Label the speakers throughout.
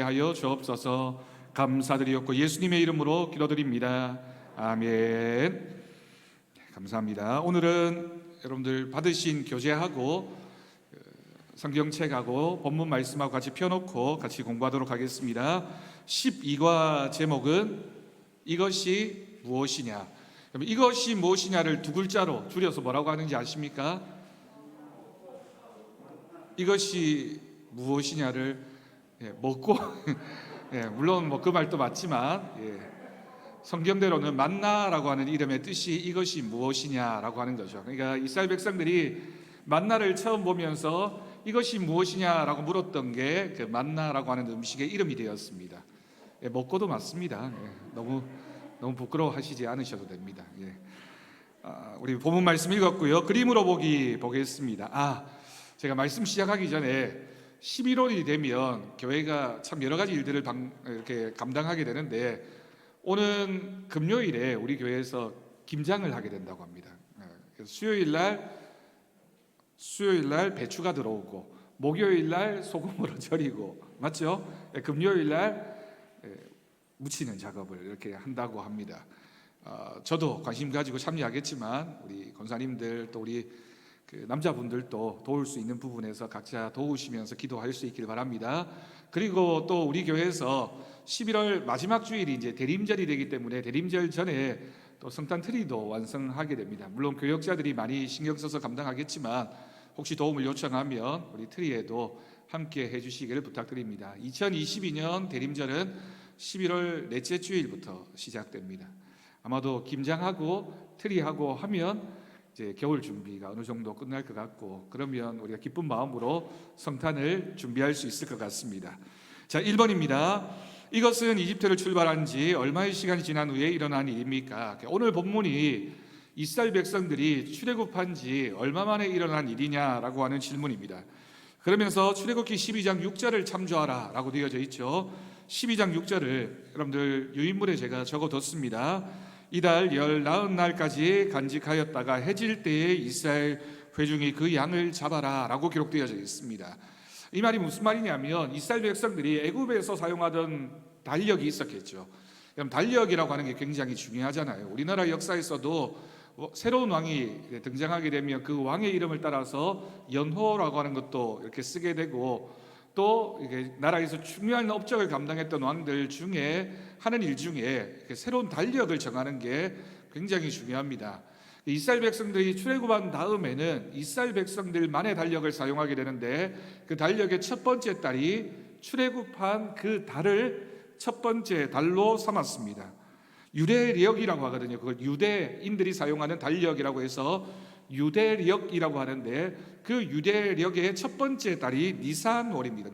Speaker 1: 하여 주옵소서. 감사드리옵고 예수님의 이름으로 기도드립니다. 아멘. 감사합니다. 오늘은 여러분들 받으신 교재하고 성경책하고 본문 말씀하고 같이 펴놓고 같이 공부하도록 하겠습니다. 12과 제목은 이것이 무엇이냐. 이것이 무엇이냐를 두 글자로 줄여서 뭐라고 하는지 아십니까? 이것이 무엇이냐를 먹고 물론 그 말도 맞지만 성경대로는 만나라고 하는 이름의 뜻이 이것이 무엇이냐라고 하는 거죠. 그러니까 이스라엘 백성들이 만나를 처음 보면서 이것이 무엇이냐라고 물었던 게 그 만나라고 하는 음식의 이름이 되었습니다. 먹고도 맞습니다. 너무 부끄러워하시지 않으셔도 됩니다. 우리 본문 말씀 읽었고요. 그림으로 보겠습니다. 제가 말씀 시작하기 전에 11월이 되면 교회가 참 여러 가지 일들을 이렇게 감당하게 되는데 오는 금요일에 우리 교회에서 김장을 하게 된다고 합니다. 수요일 날 배추가 들어오고 목요일 날 소금으로 절이고 맞죠? 금요일 날 묻히는 작업을 이렇게 한다고 합니다. 저도 관심 가지고 참여하겠지만 우리 권사님들 또 우리 남자분들도 도울 수 있는 부분에서 각자 도우시면서 기도할 수 있길 바랍니다. 그리고 또 우리 교회에서 11월 마지막 주일이 이제 대림절이 되기 때문에 대림절 전에 또 성탄 트리도 완성하게 됩니다. 물론 교역자들이 많이 신경 써서 감당하겠지만 혹시 도움을 요청하면 우리 트리에도 함께 해주시기를 부탁드립니다. 2022년 대림절은 11월 넷째 주일부터 시작됩니다. 아마도 김장하고 트리하고 하면 이제 겨울 준비가 어느 정도 끝날 것 같고 그러면 우리가 기쁜 마음으로 성탄을 준비할 수 있을 것 같습니다. 자, 1번입니다. 이것은 이집트를 출발한 지 얼마의 시간이 지난 후에 일어난 일입니까? 오늘 본문이 이스라엘 백성들이 출애굽한 지 얼마 만에 일어난 일이냐라고 하는 질문입니다. 그러면서 출애굽기 12장 6절을 참조하라 라고 되어져 있죠. 12장 6절을 여러분들 유인물에 제가 적어뒀습니다. 이달 40날까지 간직하였다가 해질 때에 이스라엘 회중이 그 양을 잡아라 라고 기록되어져 있습니다. 이 말이 무슨 말이냐면 이스라엘 백성들이 애굽에서 사용하던 달력이 있었겠죠. 그럼 달력이라고 하는 게 굉장히 중요하잖아요. 우리나라 역사에서도 새로운 왕이 등장하게 되면 그 왕의 이름을 따라서 연호라고 하는 것도 이렇게 쓰게 되고 또 이게 나라에서 중요한 업적을 감당했던 왕들 중에 하는 일 중에 새로운 달력을 정하는 게 굉장히 중요합니다. 이스라엘 백성들이 출애굽한 다음에는 이스라엘 백성들만의 달력을 사용하게 되는데 그 달력의 첫 번째 달이 출애굽한 그 달을 첫 번째 달로 삼았습니다. 유대력이라고 하거든요. 그걸 유대인들이 사용하는 달력이라고 해서 유대력이라고 하는데 그 유대력의 첫 번째 달이 니산월입니다.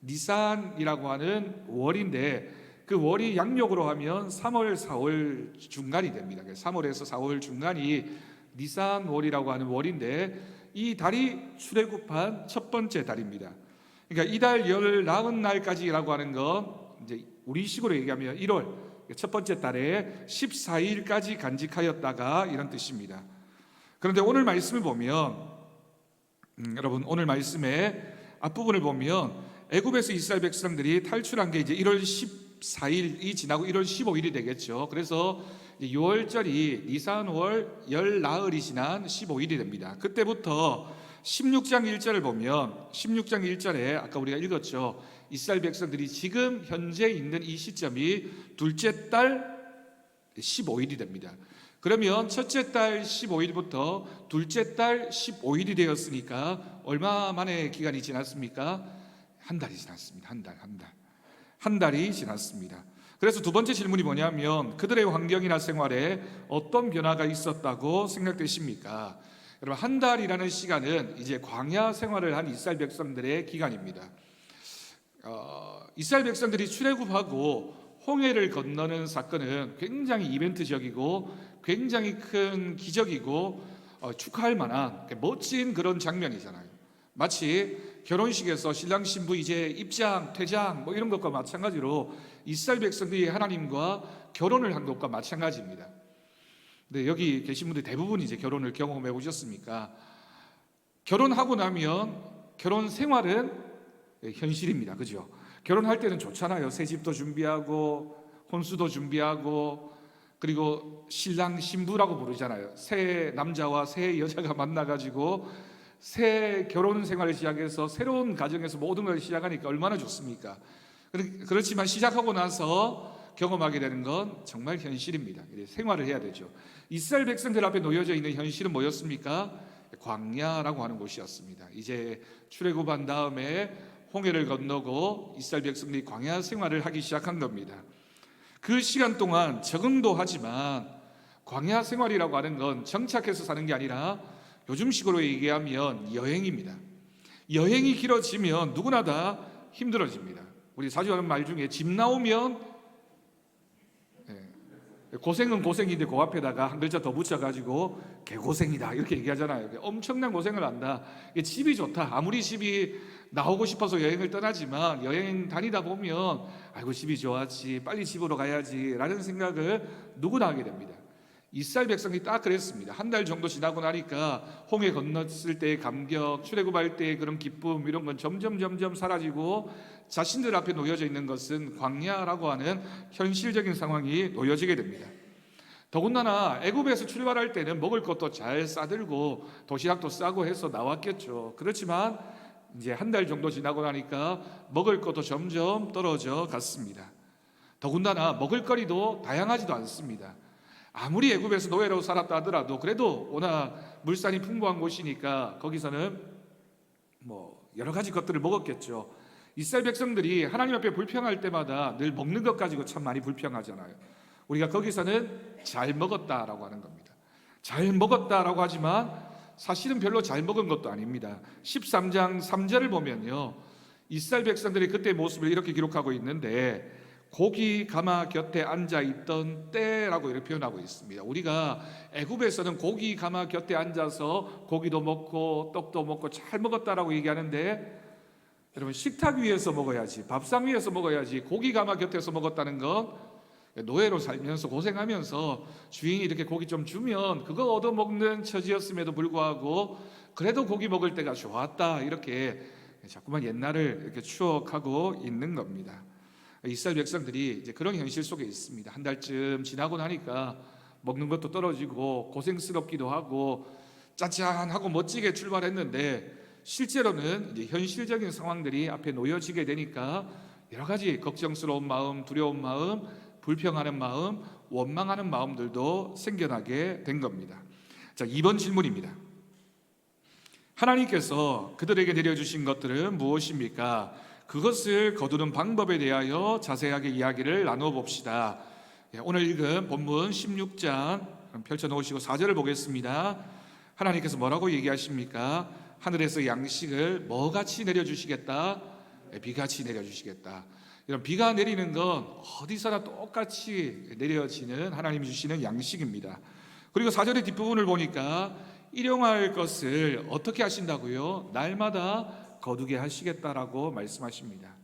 Speaker 1: 니산이라고 하는 월인데 그 월이 양력으로 하면 3월, 4월 중간이 됩니다. 3월에서 4월 중간이 니산월이라고 하는 월인데 이 달이 출애굽한 첫 번째 달입니다. 그러니까 이달 40날까지라고 하는 건 이제 우리식으로 얘기하면 1월 첫 번째 달에 14일까지 간직하였다가 이런 뜻입니다. 그런데 오늘 말씀을 보면 여러분 오늘 말씀의 앞부분을 보면 애굽에서 이스라엘 백성들이 탈출한 게 이제 1월 14일이 지나고 1월 15일이 되겠죠. 그래서 6월절이 니산월 열 나흘이 지난 15일이 됩니다. 그때부터 16장 1절을 보면 16장 1절에 아까 우리가 읽었죠. 이스라엘 백성들이 지금 현재 있는 이 시점이 둘째 달 15일이 됩니다. 그러면 첫째 달 15일부터 둘째 달 15일이 되었으니까 얼마 만의 기간이 지났습니까? 한 달이 지났습니다. 한 달이 지났습니다. 그래서 두 번째 질문이 뭐냐면 그들의 환경이나 생활에 어떤 변화가 있었다고 생각되십니까? 여러분 한 달이라는 시간은 이제 광야 생활을 한 이스라엘 백성들의 기간입니다. 이스라엘 백성들이 출애굽하고 홍해를 건너는 사건은 굉장히 이벤트적이고 굉장히 큰 기적이고 축하할 만한 멋진 그런 장면이잖아요. 마치 결혼식에서 신랑 신부 이제 입장, 퇴장 이런 것과 마찬가지로 이스라엘 백성들이 하나님과 결혼을 한 것과 마찬가지입니다. 근데 여기 계신 분들 대부분 이제 결혼을 경험해 보셨습니까? 결혼하고 나면 결혼 생활은 현실입니다. 그죠? 결혼할 때는 좋잖아요. 새 집도 준비하고 혼수도 준비하고, 그리고 신랑 신부라고 부르잖아요. 새 남자와 새 여자가 만나가지고 새 결혼 생활을 시작해서 새로운 가정에서 모든 걸 시작하니까 얼마나 좋습니까? 그렇지만 시작하고 나서 경험하게 되는 건 정말 현실입니다. 생활을 해야 되죠. 이스라엘 백성들 앞에 놓여져 있는 현실은 뭐였습니까? 광야라고 하는 곳이었습니다. 이제 출애굽한 다음에 홍해를 건너고 이스라엘 백성들이 광야 생활을 하기 시작한 겁니다. 그 시간 동안 적응도 하지만 광야 생활이라고 하는 건 정착해서 사는 게 아니라 요즘식으로 얘기하면 여행입니다. 여행이 길어지면 누구나 다 힘들어집니다. 우리 자주 하는 말 중에 집 나오면, 고생은 고생인데 그 앞에다가 한 글자 더 붙여가지고 개고생이다 이렇게 얘기하잖아요. 엄청난 고생을 한다. 집이 좋다. 아무리 집이 나오고 싶어서 여행을 떠나지만 여행 다니다 보면 아이고 집이 좋았지, 빨리 집으로 가야지 라는 생각을 누구나 하게 됩니다. 이스라엘 백성이 딱 그랬습니다. 한 달 정도 지나고 나니까 홍해 건넜을 때의 감격, 출애굽할 때의 그런 기쁨, 이런 건 점점 사라지고 자신들 앞에 놓여져 있는 것은 광야라고 하는 현실적인 상황이 놓여지게 됩니다. 더군다나 애굽에서 출발할 때는 먹을 것도 잘 싸들고 도시락도 싸고 해서 나왔겠죠. 그렇지만 이제 한 달 정도 지나고 나니까 먹을 것도 점점 떨어져 갔습니다. 더군다나 먹을거리도 다양하지도 않습니다. 아무리 애굽에서 노예로 살았다 하더라도 그래도 워낙 물산이 풍부한 곳이니까 거기서는 뭐 여러 가지 것들을 먹었겠죠. 이스라엘 백성들이 하나님 앞에 불평할 때마다 늘 먹는 것 가지고 참 많이 불평하잖아요. 우리가 거기서는 잘 먹었다라고 하는 겁니다. 잘 먹었다라고 하지만 사실은 별로 잘 먹은 것도 아닙니다. 13장 3절을 보면요, 이스라엘 백성들이 그때의 모습을 이렇게 기록하고 있는데 고기 가마 곁에 앉아있던 때라고 이렇게 표현하고 있습니다. 우리가 애굽에서는 고기 가마 곁에 앉아서 고기도 먹고 떡도 먹고 잘 먹었다라고 얘기하는데, 여러분 식탁 위에서 먹어야지, 밥상 위에서 먹어야지, 고기 가마 곁에서 먹었다는 건 노예로 살면서 고생하면서 주인이 이렇게 고기 좀 주면 그거 얻어먹는 처지였음에도 불구하고 그래도 고기 먹을 때가 좋았다, 이렇게 자꾸만 옛날을 이렇게 추억하고 있는 겁니다. 이스라엘 백성들이 이제 그런 현실 속에 있습니다. 한 달쯤 지나고 나니까 먹는 것도 떨어지고 고생스럽기도 하고 짜잔하고 멋지게 출발했는데 실제로는 이제 현실적인 상황들이 앞에 놓여지게 되니까 여러 가지 걱정스러운 마음, 두려운 마음, 불평하는 마음, 원망하는 마음들도 생겨나게 된 겁니다. 자, 2번 질문입니다. 하나님께서 그들에게 내려주신 것들은 무엇입니까? 그것을 거두는 방법에 대하여 자세하게 이야기를 나눠봅시다. 오늘 읽은 본문 16장 펼쳐놓으시고 4절을 보겠습니다. 하나님께서 뭐라고 얘기하십니까? 하늘에서 양식을 뭐같이 내려주시겠다? 비같이 내려주시겠다. 이런 비가 내리는 건 어디서나 똑같이 내려지는 하나님이 주시는 양식입니다. 그리고 4절의 뒷부분을 보니까 일용할 것을 어떻게 하신다고요? 날마다 거두게 하시겠다라고 말씀하십니다.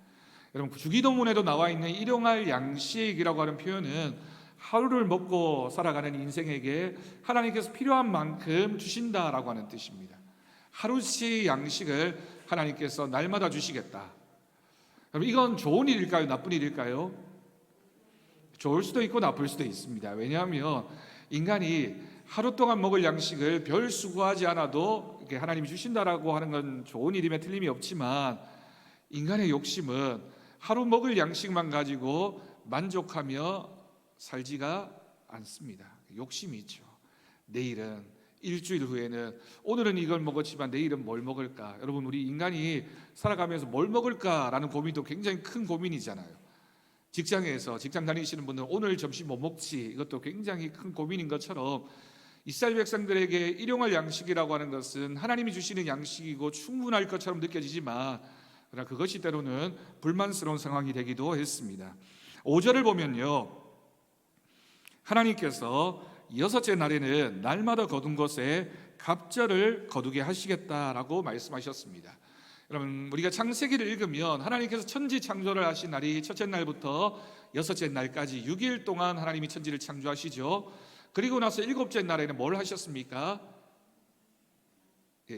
Speaker 1: 여러분 주기도문에도 나와 있는 일용할 양식이라고 하는 표현은 하루를 먹고 살아가는 인생에게 하나님께서 필요한 만큼 주신다라고 하는 뜻입니다. 하루씩 양식을 하나님께서 날마다 주시겠다. 여러분 이건 좋은 일일까요? 나쁜 일일까요? 좋을 수도 있고 나쁠 수도 있습니다. 왜냐하면 인간이 하루 동안 먹을 양식을 별 수고하지 않아도 이렇게 하나님이 주신다라고 하는 건 좋은 일임에 틀림이 없지만 인간의 욕심은 하루 먹을 양식만 가지고 만족하며 살지가 않습니다. 욕심이 있죠. 내일은, 일주일 후에는, 오늘은 이걸 먹었지만 내일은 뭘 먹을까? 여러분 우리 인간이 살아가면서 뭘 먹을까라는 고민도 굉장히 큰 고민이잖아요. 직장에서 직장 다니시는 분들은 오늘 점심 뭐 먹지? 이것도 굉장히 큰 고민인 것처럼 이스라엘 백성들에게 일용할 양식이라고 하는 것은 하나님이 주시는 양식이고 충분할 것처럼 느껴지지만 그러나 그것이 때로는 불만스러운 상황이 되기도 했습니다. 5절을 보면요, 하나님께서 6째 날에는 날마다 거둔 것에 갑절을 거두게 하시겠다라고 말씀하셨습니다. 여러분 우리가 창세기를 읽으면 하나님께서 천지 창조를 하신 날이 첫째 날부터 6째 날까지 6일 동안 하나님이 천지를 창조하시죠. 그리고 나서 7째 날에는 뭘 하셨습니까?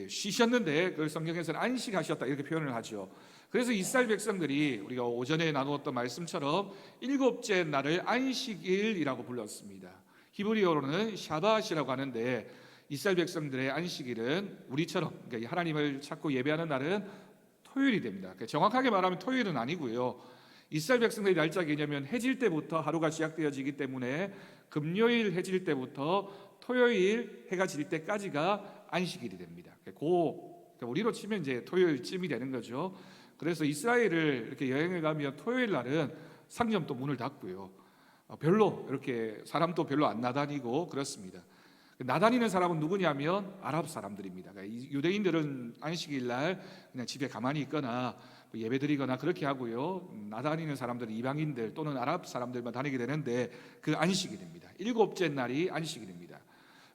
Speaker 1: 쉬셨는데 그 성경에서는 안식하셨다 이렇게 표현을 하죠. 그래서 이스라엘 백성들이 우리가 오전에 나누었던 말씀처럼 일곱째 날을 안식일이라고 불렀습니다. 히브리어로는 샤밧이라고 하는데 이스라엘 백성들의 안식일은 우리처럼 그러니까 하나님을 찾고 예배하는 날은 토요일이 됩니다. 그러니까 정확하게 말하면 토요일은 아니고요. 이스라엘 백성들의 날짜 개념은 해질 때부터 하루가 시작되어지기 때문에 금요일 해질 때부터 토요일 해가 질 때까지가 안식일이 됩니다. 그러니까 우리로 치면 이제 토요일쯤이 되는 거죠. 그래서 이스라엘을 이렇게 여행을 가면 토요일 날은 상점도 문을 닫고요. 별로 이렇게 사람도 별로 안 나다니고 그렇습니다. 나다니는 사람은 누구냐면 아랍 사람들입니다. 그러니까 유대인들은 안식일 날 그냥 집에 가만히 있거나 예배드리거나 그렇게 하고요. 나다니는 사람들은 이방인들 또는 아랍 사람들만 다니게 되는데 그 안식일입니다. 일곱째 날이 안식일입니다.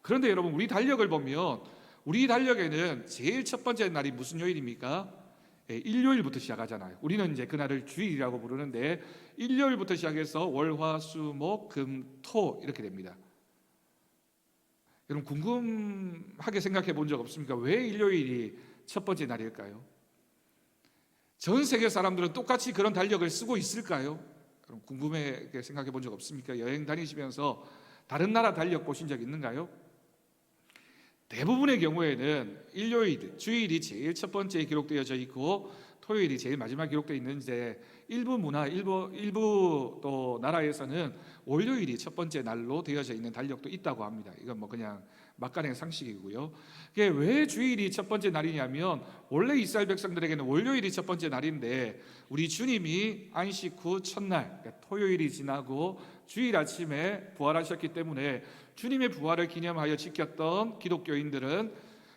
Speaker 1: 그런데 여러분 우리 달력을 보면 우리 달력에는 제일 첫 번째 날이 무슨 요일입니까? 일요일부터 시작하잖아요. 우리는 이제 그날을 주일이라고 부르는데 일요일부터 시작해서 월, 화, 수, 목, 금, 토 이렇게 됩니다. 여러분 궁금하게 생각해 본 적 없습니까? 왜 일요일이 첫 번째 날일까요? 전 세계 사람들은 똑같이 그런 달력을 쓰고 있을까요? 여러분 궁금하게 생각해 본 적 없습니까? 여행 다니시면서 다른 나라 달력 보신 적 있는가요? 대부분의 경우에는 일요일, 주일이 제일 첫 번째 기록되어져 있고 토요일이 제일 마지막 기록되어 있는데 일부 또 나라에서는 월요일이 첫 번째 날로 되어져 있는 달력도 있다고 합니다. 이건 뭐 그냥 막간의 상식이고요. 이게 왜 주일이 첫 번째 날이냐면 원래 이스라엘 백성들에게는 월요일이 첫 번째 날인데 우리 주님이 안식 후 첫날 그러니까 토요일이 지나고 주일 아침에 부활하셨기 때문에 주님의 부활을 기념하여 지켰던 기독교인들은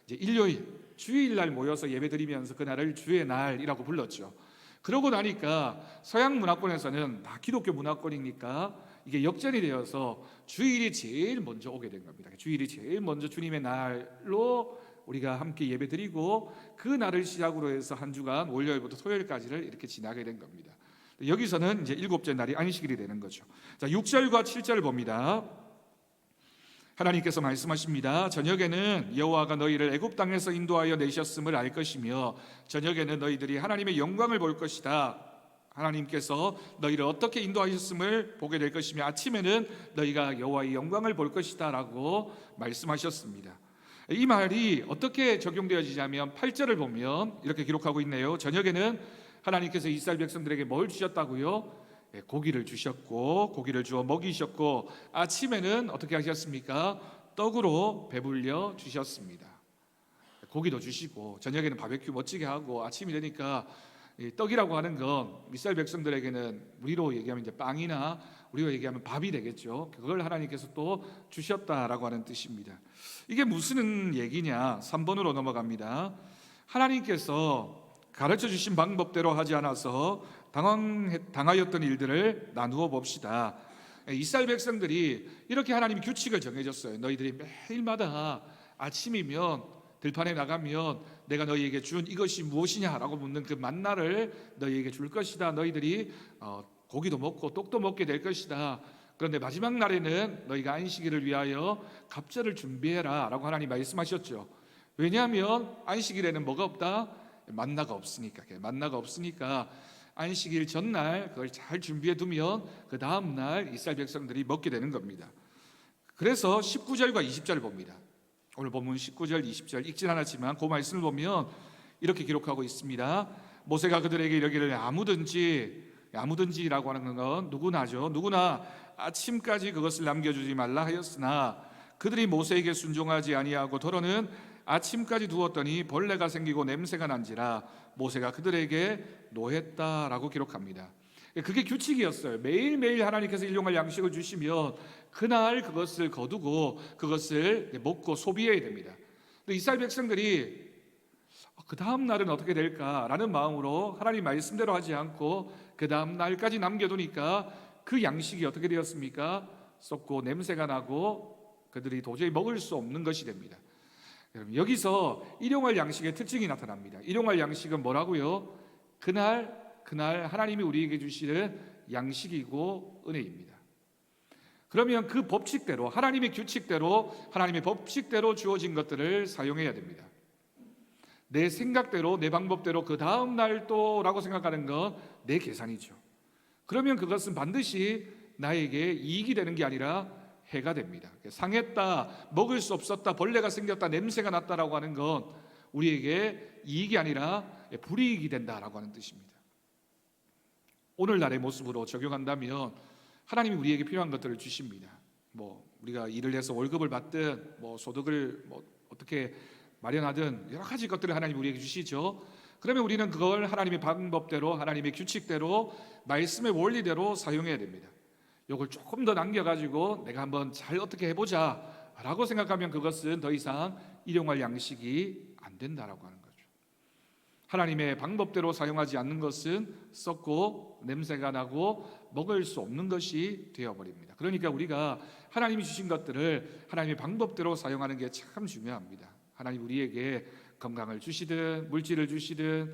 Speaker 1: 이제 일요일, 주일날 모여서 예배드리면서 그날을 주의 날이라고 불렀죠. 그러고 나니까 서양 문화권에서는 다 기독교 문화권이니까 이게 역전이 되어서 주일이 제일 먼저 오게 된 겁니다. 주일이 제일 먼저 주님의 날로 우리가 함께 예배드리고 그 날을 시작으로 해서 한 주간 월요일부터 토요일까지를 이렇게 지나게 된 겁니다. 여기서는 이제 일곱째 날이 안식일이 되는 거죠. 자, 6절과 7절을 봅니다. 하나님께서 말씀하십니다. 저녁에는 여호와가 너희를 애굽 땅에서 인도하여 내셨음을 알 것이며 저녁에는 너희들이 하나님의 영광을 볼 것이다. 하나님께서 너희를 어떻게 인도하셨음을 보게 될 것이며 아침에는 너희가 여호와의 영광을 볼 것이다 라고 말씀하셨습니다. 이 말이 어떻게 적용되어지냐면 8절을 보면 이렇게 기록하고 있네요. 저녁에는 하나님께서 이스라엘 백성들에게 뭘 주셨다고요? 고기를 주셨고 고기를 주어 먹이셨고 아침에는 어떻게 하셨습니까? 떡으로 배불려 주셨습니다. 고기도 주시고 저녁에는 바베큐 멋지게 하고 아침이 되니까 떡이라고 하는 건 이스라엘 백성들에게는 우리로 얘기하면 이제 빵이나 우리로 얘기하면 밥이 되겠죠. 그걸 하나님께서 또 주셨다라고 하는 뜻입니다. 이게 무슨 얘기냐? 3번으로 넘어갑니다. 하나님께서 가르쳐 주신 방법대로 하지 않아서 당하였던 일들을 나누어 봅시다. 이스라엘 백성들이 이렇게 하나님이 규칙을 정해줬어요. 너희들이 매일마다 아침이면 들판에 나가면 내가 너희에게 준 이것이 무엇이냐라고 묻는 그 만나를 너희에게 줄 것이다. 너희들이 고기도 먹고 떡도 먹게 될 것이다. 그런데 마지막 날에는 너희가 안식일을 위하여 갑절을 준비해라 라고 하나님 말씀하셨죠. 왜냐하면 안식일에는 뭐가 없다? 만나가 없으니까 안식일 전날 그걸 잘 준비해 두면 그 다음날 이스라엘 백성들이 먹게 되는 겁니다. 그래서 19절과 20절을 봅니다. 오늘 본문 19절, 20절 읽진 않았지만 그 말씀을 보면 이렇게 기록하고 있습니다. 모세가 그들에게 이르기를 아무든지라고 하는 건 누구나죠. 누구나 아침까지 그것을 남겨주지 말라 하였으나 그들이 모세에게 순종하지 아니하고 더러는 아침까지 두었더니 벌레가 생기고 냄새가 난지라 모세가 그들에게 노했다라고 기록합니다. 그게 규칙이었어요. 매일매일 하나님께서 일용할 양식을 주시면 그날 그것을 거두고 그것을 먹고 소비해야 됩니다. 근데 이스라엘 백성들이 그 다음 날은 어떻게 될까라는 마음으로 하나님 말씀대로 하지 않고 그 다음 날까지 남겨두니까 그 양식이 어떻게 되었습니까? 썩고 냄새가 나고 그들이 도저히 먹을 수 없는 것이 됩니다. 여기서 일용할 양식의 특징이 나타납니다. 일용할 양식은 뭐라고요? 그날 하나님이 우리에게 주시는 양식이고 은혜입니다. 그러면 그 법칙대로 하나님의 규칙대로 하나님의 법칙대로 주어진 것들을 사용해야 됩니다. 내 생각대로, 내 방법대로 그 다음 날 또라고 생각하는 건 내 계산이죠. 그러면 그것은 반드시 나에게 이익이 되는 게 아니라 해가 됩니다. 상했다, 먹을 수 없었다, 벌레가 생겼다, 냄새가 났다라고 하는 건 우리에게 이익이 아니라 불이익이 된다라고 하는 뜻입니다. 오늘날의 모습으로 적용한다면 하나님이 우리에게 필요한 것들을 주십니다. 우리가 일을 해서 월급을 받든 소득을 어떻게 마련하든 여러 가지 것들을 하나님이 우리에게 주시죠. 그러면 우리는 그걸 하나님의 방법대로, 하나님의 규칙대로, 말씀의 원리대로 사용해야 됩니다. 이걸 조금 더 남겨가지고 내가 한번 잘 어떻게 해보자 라고 생각하면 그것은 더 이상 일용할 양식이 안 된다라고 하는 거죠. 하나님의 방법대로 사용하지 않는 것은 썩고 냄새가 나고 먹을 수 없는 것이 되어버립니다. 그러니까 우리가 하나님이 주신 것들을 하나님의 방법대로 사용하는 게 참 중요합니다. 하나님 우리에게 건강을 주시든 물질을 주시든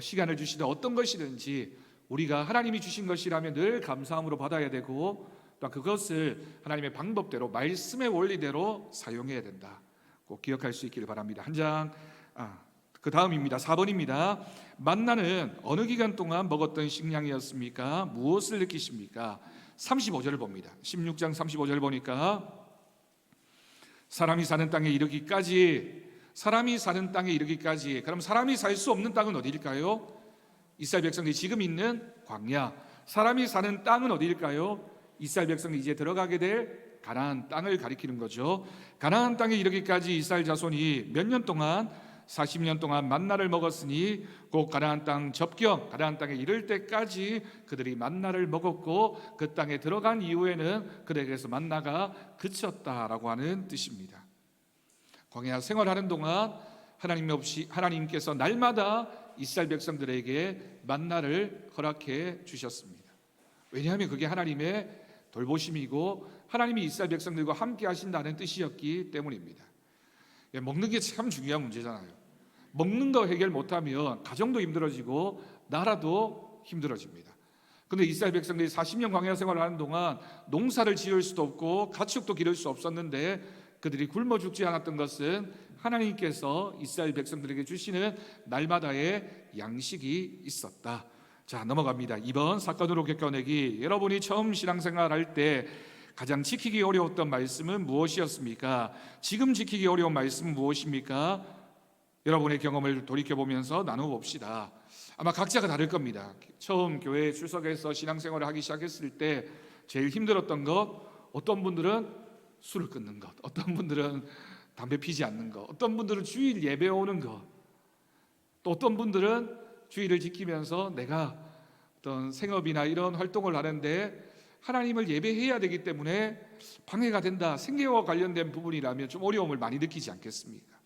Speaker 1: 시간을 주시든 어떤 것이든지 우리가 하나님이 주신 것이라면 늘 감사함으로 받아야 되고, 또 그것을 하나님의 방법대로 말씀의 원리대로 사용해야 된다. 꼭 기억할 수 있기를 바랍니다. 그 다음입니다. 4번입니다. 만나는 어느 기간 동안 먹었던 식량이었습니까? 무엇을 느끼십니까? 35절을 봅니다. 16장 35절 보니까 사람이 사는 땅에 이르기까지, 그럼 사람이 살 수 없는 땅은 어디일까요? 이스라엘 백성들이 지금 있는 광야. 사람이 사는 땅은 어디일까요? 이스라엘 백성이 이제 들어가게 될 가나안 땅을 가리키는 거죠. 가나안 땅에 이르기까지 이스라엘 자손이 몇 년 동안, 40년 동안 만나를 먹었으니 곧 가나안 땅 접경, 가나안 땅에 이를 때까지 그들이 만나를 먹었고, 그 땅에 들어간 이후에는 그들에게서 만나가 그쳤다라고 하는 뜻입니다. 광야 생활하는 동안 하나님께서 날마다 이스라엘 백성들에게 만나를 허락해 주셨습니다. 왜냐하면 그게 하나님의 돌보심이고 하나님이 이스라엘 백성들과 함께 하신다는 뜻이었기 때문입니다. 먹는 게 참 중요한 문제잖아요. 먹는 거 해결 못하면 가정도 힘들어지고 나라도 힘들어집니다. 그런데 이스라엘 백성들이 40년 광야 생활을 하는 동안 농사를 지을 수도 없고 가축도 기를 수 없었는데 그들이 굶어 죽지 않았던 것은 하나님께서 이스라엘 백성들에게 주시는 날마다의 양식이 있었다. 자, 넘어갑니다. 2번 사건으로 겪어내기. 여러분이 처음 신앙생활할 때 가장 지키기 어려웠던 말씀은 무엇이었습니까? 지금 지키기 어려운 말씀은 무엇입니까? 여러분의 경험을 돌이켜보면서 나눠봅시다. 아마 각자가 다를 겁니다. 처음 교회에 출석해서 신앙생활을 하기 시작했을 때 제일 힘들었던 것, 어떤 분들은 술을 끊는 것, 어떤 분들은 담배 피지 않는 것, 어떤 분들은 주일 예배 오는 것, 또 어떤 분들은 주일을 지키면서 내가 어떤 생업이나 이런 활동을 하는데 하나님을 예배해야 되기 때문에 방해가 된다, 생계와 관련된 부분이라면 좀 어려움을 많이 느끼지 않겠습니까?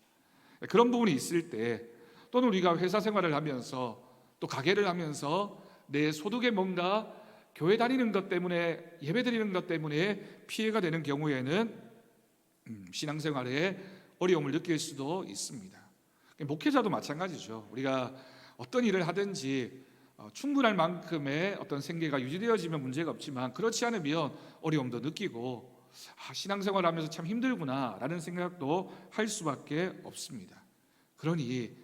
Speaker 1: 그런 부분이 있을 때, 또는 우리가 회사 생활을 하면서 또 가게를 하면서 내 소득에 뭔가 교회 다니는 것 때문에, 예배 드리는 것 때문에 피해가 되는 경우에는 신앙생활에 어려움을 느낄 수도 있습니다. 목회자도 마찬가지죠. 우리가 어떤 일을 하든지 충분할 만큼의 어떤 생계가 유지되어지면 문제가 없지만 그렇지 않으면 어려움도 느끼고 신앙생활을 하면서 참 힘들구나 라는 생각도 할 수밖에 없습니다. 그러니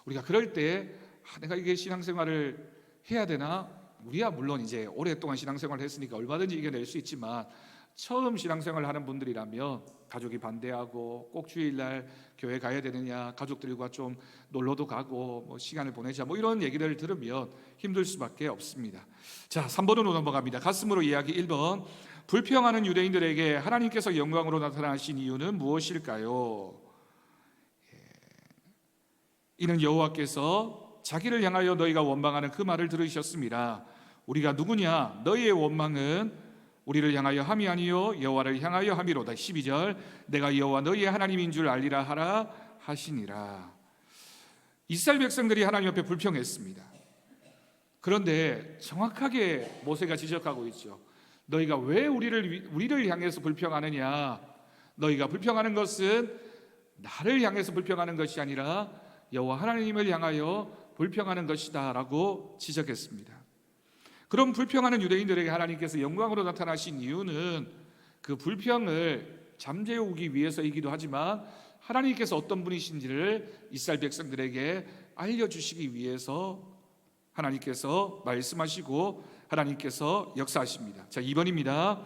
Speaker 1: 우리가 그럴 때 내가 이게 신앙생활을 해야 되나? 우리야 물론 이제 오랫동안 신앙생활을 했으니까 얼마든지 이겨낼 수 있지만 처음 신앙생활을 하는 분들이라면 가족이 반대하고 꼭 주일날 교회 가야 되느냐, 가족들과 좀 놀러도 가고 시간을 보내자 이런 얘기를 들으면 힘들 수밖에 없습니다. 자, 3번으로 넘어갑니다. 가슴으로 이야기 1번. 불평하는 유대인들에게 하나님께서 영광으로 나타나신 이유는 무엇일까요? 이는 여호와께서 자기를 향하여 너희가 원망하는 그 말을 들으셨습니다. 우리가 누구냐? 너희의 원망은 우리를 향하여 함이 아니요 여호와를 향하여 함이로다. 12절. 내가 여호와 너희의 하나님인 줄 알리라 하라 하시니라. 이스라엘 백성들이 하나님 앞에 불평했습니다. 그런데 정확하게 모세가 지적하고 있죠. 너희가 왜 우리를 향해서 불평하느냐? 너희가 불평하는 것은 나를 향해서 불평하는 것이 아니라 여호와 하나님을 향하여 불평하는 것이다 라고 지적했습니다. 그럼 불평하는 유대인들에게 하나님께서 영광으로 나타나신 이유는 그 불평을 잠재우기 위해서이기도 하지만 하나님께서 어떤 분이신지를 이스라엘 백성들에게 알려주시기 위해서 하나님께서 말씀하시고 하나님께서 역사하십니다. 자, 2번입니다.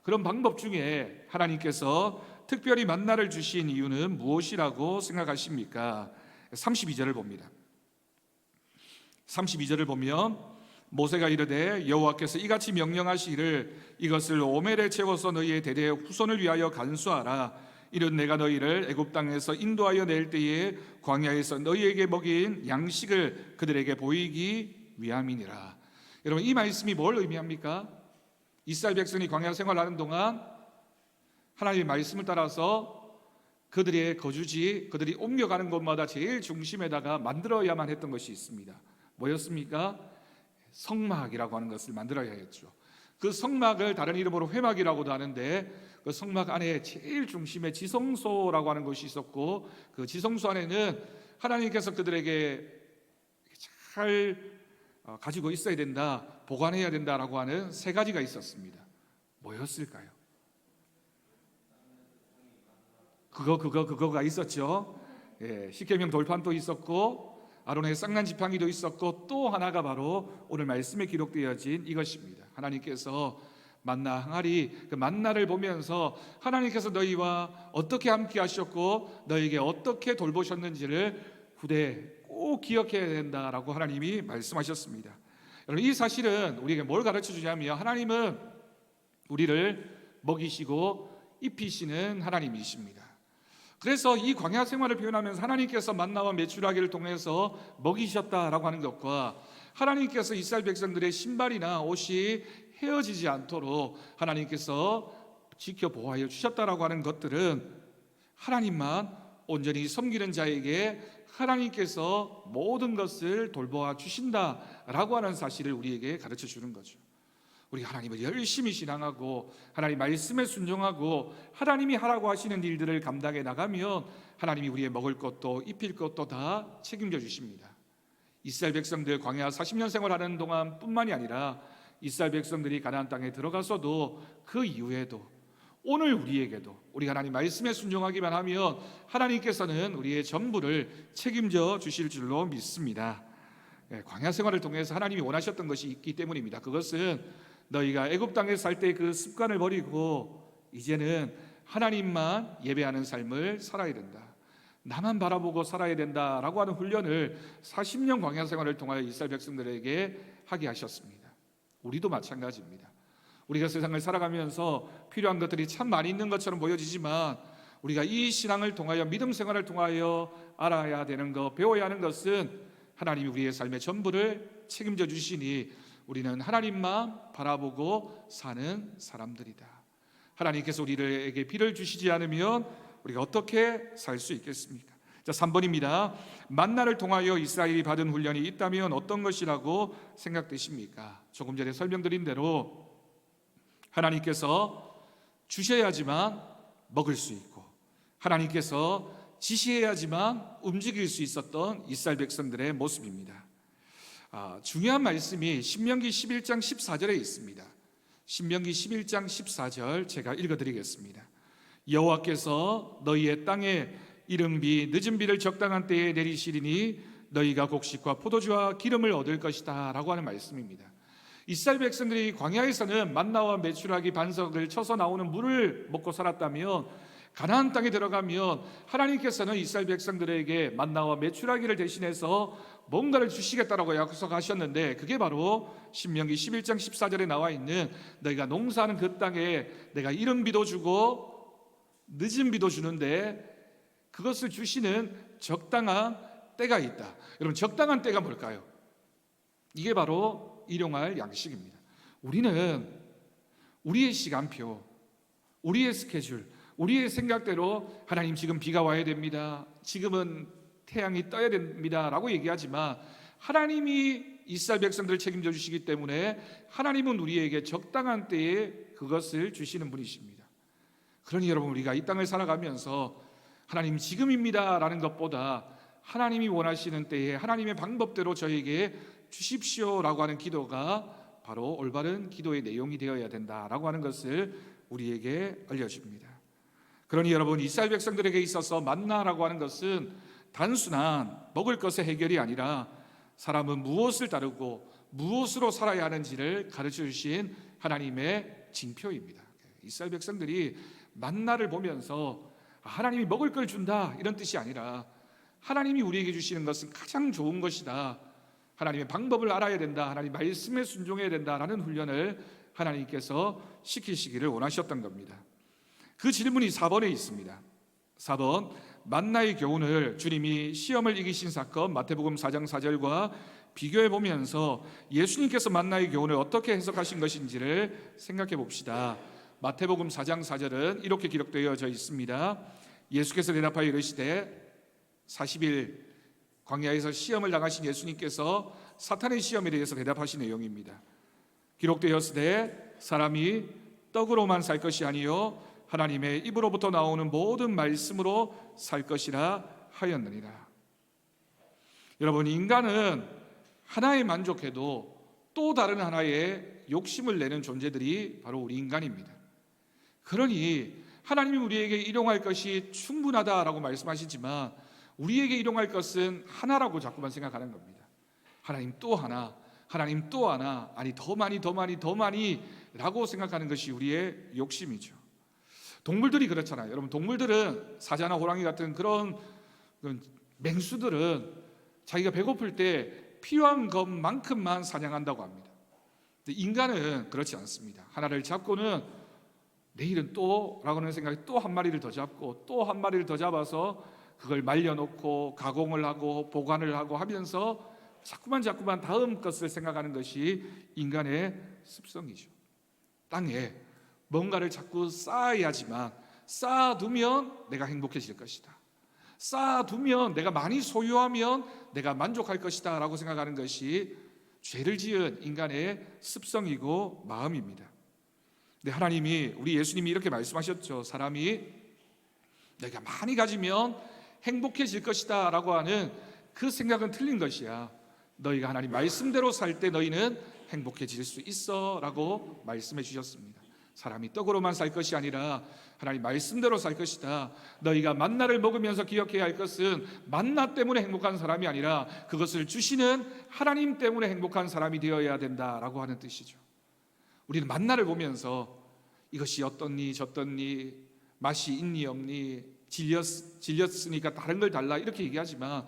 Speaker 1: 그런 방법 중에 하나님께서 특별히 만나를 주신 이유는 무엇이라고 생각하십니까? 32절을 봅니다. 32절을 보면 모세가 이르되 여호와께서 이같이 명령하시기를 이것을 오멜에 채워서 너희의 대대의 후손을 위하여 간수하라. 이는 내가 너희를 애굽 땅에서 인도하여 낼 때에 광야에서 너희에게 먹인 양식을 그들에게 보이기 위함이니라. 여러분, 이 말씀이 뭘 의미합니까? 이스라엘 백성이 광야 생활하는 동안 하나님의 말씀을 따라서 그들의 거주지, 그들이 옮겨가는 곳마다 제일 중심에다가 만들어야만 했던 것이 있습니다. 뭐였습니까? 성막이라고 하는 것을 만들어야 했죠. 그 성막을 다른 이름으로 회막이라고도 하는데, 그 성막 안에 제일 중심에 지성소라고 하는 것이 있었고, 그 지성소 안에는 하나님께서 그들에게 잘 가지고 있어야 된다, 보관해야 된다라고 하는 세 가지가 있었습니다. 뭐였을까요? 그거가 있었죠. 십계명 돌판도 있었고 아론의 쌍난 지팡이도 있었고, 또 하나가 바로 오늘 말씀에 기록되어진 이것입니다. 하나님께서 만나 항아리, 그 만나를 보면서 하나님께서 너희와 어떻게 함께 하셨고 너희에게 어떻게 돌보셨는지를 후대에 꼭 기억해야 된다라고 하나님이 말씀하셨습니다. 여러분, 이 사실은 우리에게 뭘 가르쳐 주냐면 하나님은 우리를 먹이시고 입히시는 하나님이십니다. 그래서 이 광야 생활을 표현하면서 하나님께서 만나와 메추라기를 통해서 먹이셨다라고 하는 것과 하나님께서 이스라엘 백성들의 신발이나 옷이 헤어지지 않도록 하나님께서 지켜 보호하여 주셨다라고 하는 것들은 하나님만 온전히 섬기는 자에게 하나님께서 모든 것을 돌보아 주신다라고 하는 사실을 우리에게 가르쳐 주는 거죠. 우리 하나님을 열심히 신앙하고 하나님 말씀에 순종하고 하나님이 하라고 하시는 일들을 감당해 나가면 하나님이 우리의 먹을 것도 입힐 것도 다 책임져 주십니다. 이스라엘 백성들 광야 40년 생활하는 동안 뿐만이 아니라 이스라엘 백성들이 가나안 땅에 들어가서도 그 이후에도 오늘 우리에게도 우리 하나님 말씀에 순종하기만 하면 하나님께서는 우리의 전부를 책임져 주실 줄로 믿습니다. 광야 생활을 통해서 하나님이 원하셨던 것이 있기 때문입니다. 그것은 너희가 애굽 땅에 살 때 그 습관을 버리고 이제는 하나님만 예배하는 삶을 살아야 된다, 나만 바라보고 살아야 된다라고 하는 훈련을 40년 광야 생활을 통하여 이스라엘 백성들에게 하게 하셨습니다. 우리도 마찬가지입니다. 우리가 세상을 살아가면서 필요한 것들이 참 많이 있는 것처럼 보여지지만 우리가 이 신앙을 통하여 믿음 생활을 통하여 알아야 되는 것, 배워야 하는 것은 하나님이 우리의 삶의 전부를 책임져 주시니 우리는 하나님만 바라보고 사는 사람들이다. 하나님께서 우리에게 비를 주시지 않으면 우리가 어떻게 살 수 있겠습니까? 자, 3번입니다. 만나를 통하여 이스라엘이 받은 훈련이 있다면 어떤 것이라고 생각되십니까? 조금 전에 설명드린 대로 하나님께서 주셔야지만 먹을 수 있고 하나님께서 지시해야지만 움직일 수 있었던 이스라엘 백성들의 모습입니다. 중요한 말씀이 신명기 11장 14절에 있습니다. 신명기 11장 14절 제가 읽어드리겠습니다. 여호와께서 너희의 땅에 이른 비 늦은 비를 적당한 때에 내리시리니 너희가 곡식과 포도주와 기름을 얻을 것이다 라고 하는 말씀입니다. 이스라엘 백성들이 광야에서는 만나와 메추라기 반석을 쳐서 나오는 물을 먹고 살았다면 가나안 땅에 들어가면 하나님께서는 이스라엘 백성들에게 만나와 메추라기를 대신해서 뭔가를 주시겠다라고 약속하셨는데 그게 바로 신명기 11장 14절에 나와 있는 너희가 농사하는 그 땅에 내가 이른 비도 주고 늦은 비도 주는데 그것을 주시는 적당한 때가 있다. 여러분, 적당한 때가 뭘까요? 이게 바로 일용할 양식입니다. 우리는 우리의 시간표, 우리의 스케줄, 우리의 생각대로 하나님 지금 비가 와야 됩니다, 지금은 태양이 떠야 됩니다 라고 얘기하지만 하나님이 이스라엘 백성들을 책임져 주시기 때문에 하나님은 우리에게 적당한 때에 그것을 주시는 분이십니다. 그러니 여러분, 우리가 이 땅을 살아가면서 하나님 지금입니다 라는 것보다 하나님이 원하시는 때에 하나님의 방법대로 저에게 주십시오 라고 하는 기도가 바로 올바른 기도의 내용이 되어야 된다라고 하는 것을 우리에게 알려줍니다. 그러니 여러분, 이스라엘 백성들에게 있어서 만나라고 하는 것은 단순한 먹을 것의 해결이 아니라 사람은 무엇을 따르고 무엇으로 살아야 하는지를 가르쳐 주신 하나님의 징표입니다. 이스라엘 백성들이 만나를 보면서 하나님이 먹을 걸 준다 이런 뜻이 아니라 하나님이 우리에게 주시는 것은 가장 좋은 것이다, 하나님의 방법을 알아야 된다, 하나님 말씀에 순종해야 된다라는 훈련을 하나님께서 시키시기를 원하셨던 겁니다. 그 질문이 4번에 있습니다. 4번, 만나의 교훈을 주님이 시험을 이기신 사건 마태복음 4장 4절과 비교해 보면서 예수님께서 만나의 교훈을 어떻게 해석하신 것인지를 생각해 봅시다. 마태복음 4장 4절은 이렇게 기록되어져 있습니다. 예수께서 대답하여 이르시되 40일 광야에서 시험을 당하신 예수님께서 사탄의 시험에 대해서 대답하신 내용입니다. 기록되었으되 사람이 떡으로만 살 것이 아니요 하나님의 입으로부터 나오는 모든 말씀으로 살 것이라 하였느니라. 여러분, 인간은 하나에 만족해도 또 다른 하나의 욕심을 내는 존재들이 바로 우리 인간입니다. 그러니 하나님이 우리에게 일용할 것이 충분하다라고 말씀하시지만 우리에게 일용할 것은 하나라고 자꾸만 생각하는 겁니다. 하나님 또 하나, 하나님 또 하나, 아니 더 많이 더 많이 더 많이 라고 생각하는 것이 우리의 욕심이죠. 동물들이 그렇잖아요. 여러분, 동물들은 사자나 호랑이 같은 그런 맹수들은 자기가 배고플 때 필요한 것만큼만 사냥한다고 합니다. 근데 인간은 그렇지 않습니다. 하나를 잡고는 내일은 또 라고 하는 생각에 또 한 마리를 더 잡고 또 한 마리를 더 잡아서 그걸 말려놓고 가공을 하고 보관을 하고 하면서 자꾸만 다음 것을 생각하는 것이 인간의 습성이죠. 땅에 뭔가를 자꾸 쌓아야지만, 쌓아두면 내가 행복해질 것이다, 쌓아두면 내가 많이 소유하면 내가 만족할 것이다 라고 생각하는 것이 죄를 지은 인간의 습성이고 마음입니다. 근데 하나님이, 우리 예수님이 이렇게 말씀하셨죠. 사람이 내가 많이 가지면 행복해질 것이다 라고 하는 그 생각은 틀린 것이야. 너희가 하나님 말씀대로 살 때 너희는 행복해질 수 있어 라고 말씀해 주셨습니다. 사람이 떡으로만 살 것이 아니라 하나님 말씀대로 살 것이다. 너희가 만나를 먹으면서 기억해야 할 것은 만나 때문에 행복한 사람이 아니라 그것을 주시는 하나님 때문에 행복한 사람이 되어야 된다라고 하는 뜻이죠. 우리는 만나를 보면서 이것이 어떻니 저떻니, 맛이 있니 없니, 질렸으니까 다른 걸 달라 이렇게 얘기하지만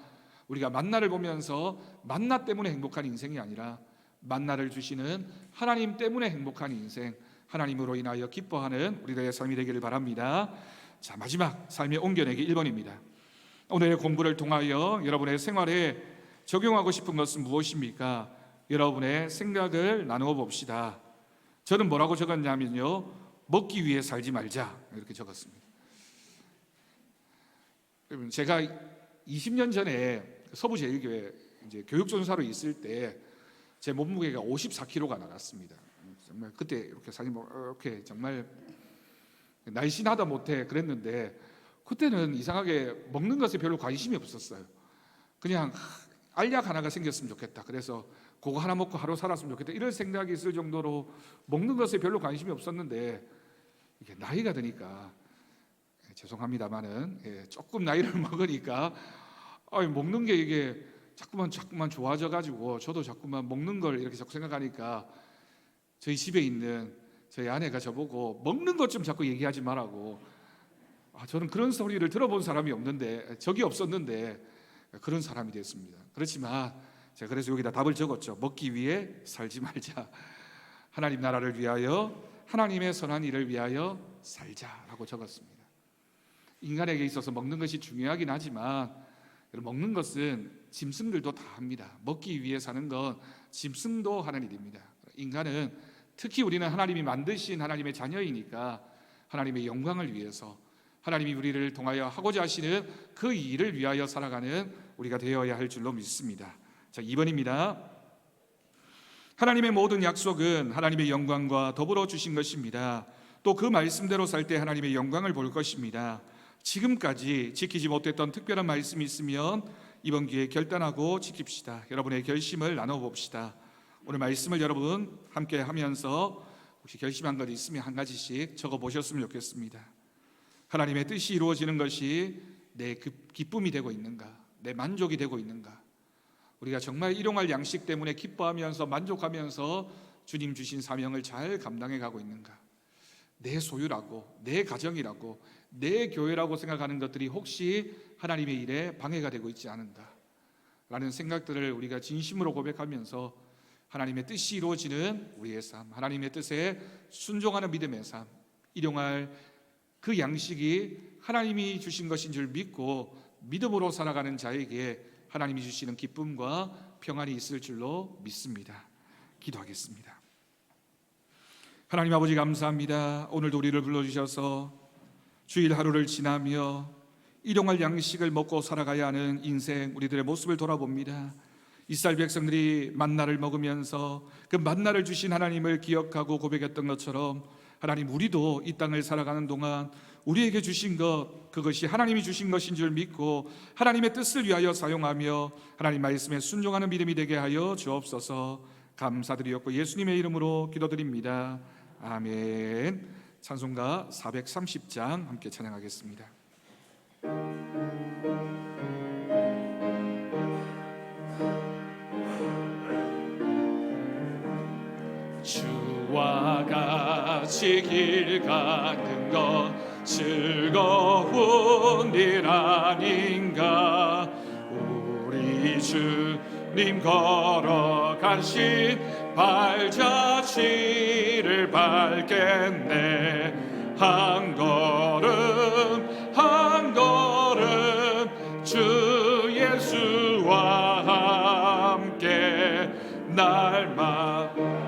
Speaker 1: 우리가 만나를 보면서 만나 때문에 행복한 인생이 아니라 만나를 주시는 하나님 때문에 행복한 인생, 하나님으로 인하여 기뻐하는 우리들의 삶이 되기를 바랍니다. 자, 마지막 삶의 옮겨내기 1번입니다. 오늘의 공부를 통하여 여러분의 생활에 적용하고 싶은 것은 무엇입니까? 여러분의 생각을 나누어 봅시다. 저는 뭐라고 적었냐면요, 먹기 위해 살지 말자 이렇게 적었습니다. 제가 20년 전에 서부제일교회 이제 교육전사로 있을 때 제 몸무게가 54kg가 나갔습니다. 정말 그때 이렇게 사진 이렇게 정말 날씬하다 못해 그랬는데 그때는 이상하게 먹는 것에 별로 관심이 없었어요. 그냥 알약 하나가 생겼으면 좋겠다. 그래서 그거 하나 먹고 하루 살았으면 좋겠다. 이런 생각이 있을 정도로 먹는 것에 별로 관심이 없었는데 이게 나이가 드니까 죄송합니다만은 조금 나이를 먹으니까 먹는 게 이게 자꾸만 좋아져 가지고 저도 자꾸만 먹는 걸 이렇게 자꾸 생각하니까 저희 집에 있는 저희 아내가 저보고 먹는 것 좀 자꾸 얘기하지 말라고. 저는 그런 소리를 들어본 사람이 없는데, 적이 없었는데 그런 사람이 됐습니다. 그렇지만 제가 그래서 여기다 답을 적었죠. 먹기 위해 살지 말자. 하나님 나라를 위하여, 하나님의 선한 일을 위하여 살자라고 적었습니다. 인간에게 있어서 먹는 것이 중요하긴 하지만 먹는 것은 짐승들도 다 합니다. 먹기 위해 사는 건 짐승도 하는 일입니다. 인간은, 특히 우리는 하나님이 만드신 하나님의 자녀이니까 하나님의 영광을 위해서, 하나님이 우리를 통하여 하고자 하시는 그 일을 위하여 살아가는 우리가 되어야 할 줄로 믿습니다. 자, 2번입니다. 하나님의 모든 약속은 하나님의 영광과 더불어 주신 것입니다. 또 그 말씀대로 살 때 하나님의 영광을 볼 것입니다. 지금까지 지키지 못했던 특별한 말씀이 있으면 이번 기회에 결단하고 지킵시다. 여러분의 결심을 나눠봅시다. 오늘 말씀을 여러분 함께 하면서 혹시 결심한 것 있으면 한 가지씩 적어보셨으면 좋겠습니다. 하나님의 뜻이 이루어지는 것이 내 기쁨이 되고 있는가, 내 만족이 되고 있는가, 우리가 정말 일용할 양식 때문에 기뻐하면서 만족하면서 주님 주신 사명을 잘 감당해 가고 있는가, 내 소유라고, 내 가정이라고, 내 교회라고 생각하는 것들이 혹시 하나님의 일에 방해가 되고 있지 않은가 라는 생각들을 우리가 진심으로 고백하면서 하나님의 뜻이 이루어지는 우리의 삶, 하나님의 뜻에 순종하는 믿음의 삶, 일용할 그 양식이 하나님이 주신 것인 줄 믿고 믿음으로 살아가는 자에게 하나님이 주시는 기쁨과 평안이 있을 줄로 믿습니다. 기도하겠습니다. 하나님 아버지 감사합니다. 오늘도 우리를 불러주셔서 주일 하루를 지나며 일용할 양식을 먹고 살아가야 하는 인생 우리들의 모습을 돌아봅니다. 이스라엘 백성들이 만나를 먹으면서 그 만나를 주신 하나님을 기억하고 고백했던 것처럼 하나님, 우리도 이 땅을 살아가는 동안 우리에게 주신 것, 그것이 하나님이 주신 것인 줄 믿고 하나님의 뜻을 위하여 사용하며 하나님 말씀에 순종하는 믿음이 되게 하여 주옵소서. 감사드리었고 예수님의 이름으로 기도드립니다. 아멘. 찬송가 430장 함께 찬양하겠습니다. 주와 같이 길 가는 것 즐거운 일 아닌가. 우리 주님 걸어가신 발자취를 밟겠네. 한 걸음 한 걸음 주 예수와 함께 날마다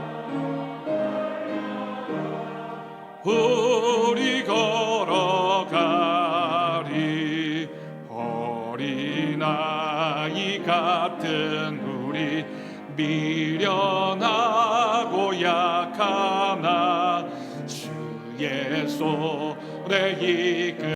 Speaker 1: 우리 걸어가리. 어린아이 같은 우리 미련하고 약하나 주의 손에 이끌